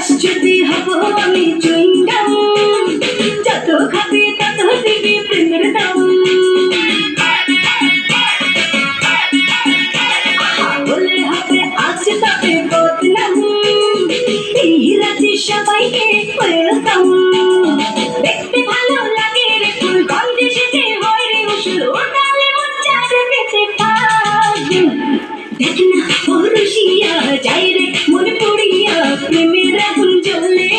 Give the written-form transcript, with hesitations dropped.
লাশ যদি হবো আমি চুইংগাম, যত খাবি তত দিবি প্রেমের দাম। বলে হবে আজ তবে বদনাম, এই রাতে সবাইকে ওয়েলকাম। দেখতে ভালো লাগে রে ফুল গন্ধে সেজে হয় রে উসুল, ওটালে মজ্জার পেতে পাগ। দেখ না ও রসিয়া যাই রে মনে পড়িয়া, প্রেমের আগুন জ্বলে